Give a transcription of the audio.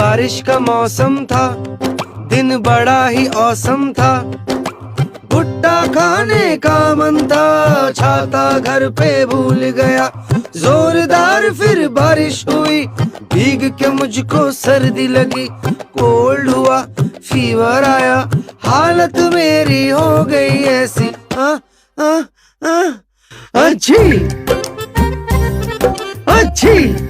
बारिश का मौसम था, दिन बड़ा ही औसम था। भुट्टा खाने का मन था, छाता घर पे भूल गया। जोरदार फिर बारिश हुई, भीग के मुझको सर्दी लगी। कोल्ड हुआ, फीवर आया, हालत मेरी हो गई ऐसी। अच्छी अच्छी